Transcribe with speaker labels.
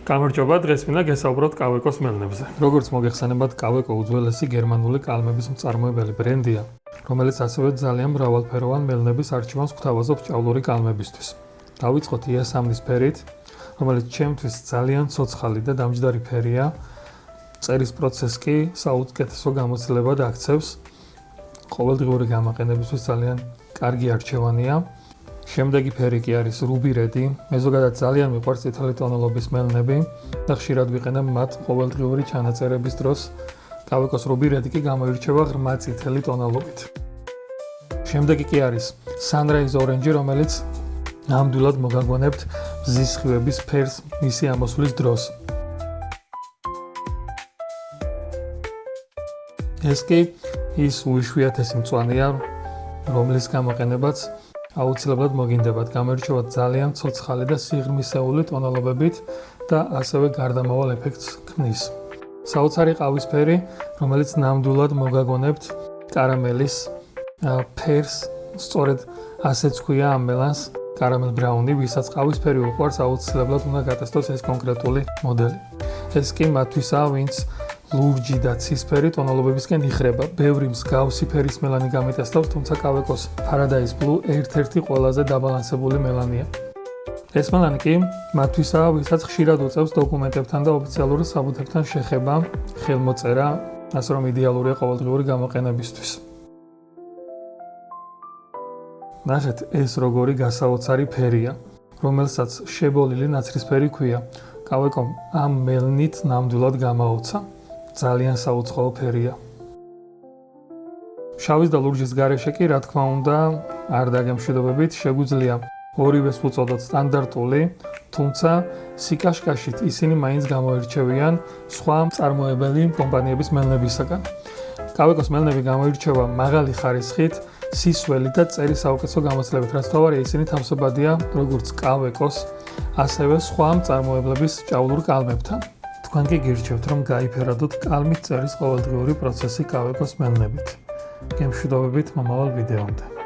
Speaker 1: გამარჯობა, დღეს მინდა გესაუბროთ კავეკოს მელნებზე. როგორც მოგეხსენებათ, კავეკო უძველესი გერმანული კალმების მწარმოებელი ბრენდია, რომელიც ასევე ძალიან მრავალფეროვან მელნების არჩევანს გვთავაზობს ჭავლური კალმებისთვის. დავიწყოთ იასამნის ფერით, რომელიც ჩემთვის ძალიან ცოცხალი და დამჯდარი ფერია. წერის პროცესს კი საუკეთესო გამოცდილებად აქცევს. ყოველდღიური გამოყენებისთვის ძალიან კარგი არჩევანია. შემდეგი ფერი კი არის რუბი რედი. მე ზოგადად ძალიან მიყვარს წითელი ტონალობის მელნები და ხშირად ვიყენებ მათ ყოველდღიური ჩანაწერების დროს. კავეკოს რუბი რედი კი გამოირჩევა ღრმა წითელი ტონალობით. შემდეგი კი არის Sunrise Orange, რომელიც ნამდვილად მოგაგონებთ მზის სხივების ფერს მისი ამოსვლის დროს. ეს კი ის უიშვიათესი მწვანეა, რომლის გამოყენებაც აუცილებლად მოგინდებათ. გამოირჩევა ძალიან ცოცხალი და სიღრმისეული ტონალობებით და ასევე გარდამავალ ეფექტს ქმნის. საოცარი ყავისფერი, რომელიც ნამდვილად მოგაგონებთ კარამელის ფერს, სწორედ ასეც ქვია ამ მელანს, კარამელ ბრაუნი, ვისაც ყავისფერი უყვარს, აუცილებლად უნდა გატესტოს ეს კონკრეტული მოდელი. ეს კი მათთვისაა, ვინც ლურჯი და ცისფერი ტონალობებისკენ იხრება. ბევრი მსგავსი ფერის მელანი გამეტესტავს, თუმცა კავეკოს Paradise Blue ერთ-ერთი ყველაზე დაბალანსებული მელანია. ეს მელანი კი მათთვისაა, ვისაც ხშირად უწევს დოკუმენტებთან და ოფიციალური საბუთებთან შეხება, ხელმოწერა, ასე რომ იდეალურია ყოველდღიური გამოყენებისთვის. ნახეთ, ეს როგორი გასაოცარი ფერია, რომელსაც შებოლილი ნაცრისფერი ქვია. კავეკომ ამ მელნით ნამდვილად გამაოცა. ძალიან საუცხოო ფერია. შავის და ლურჯის გარეშე კი, რა თქმა უნდა, არ დაგემშვიდობებით, შეგვიძლია ორივეს ვუწოდოთ სტანდარტული, თუმცა სიკაშკაშით ისინი მაინც გამოირჩევიან სხვა მწარმოებელი კომპანიების მელნებისაგან. კავეკოს მელნები გამოირჩევა მაღალი ხარისხით, სისველი და წერის საუკეთესო გამოცდილებით, რაც თავარია ისინი თავსებადია როგორც კავეკოს, ასევე სხვა მწარმოებლების ჭავლურ კალმებთან. თქვენ კი გირჩევთ, რომ გაიფერადოთ კალმით წერის ყოველდღიური პროცესი კავეკოს მელნებით. გემშვიდობებით მომავალ ვიდეომდე.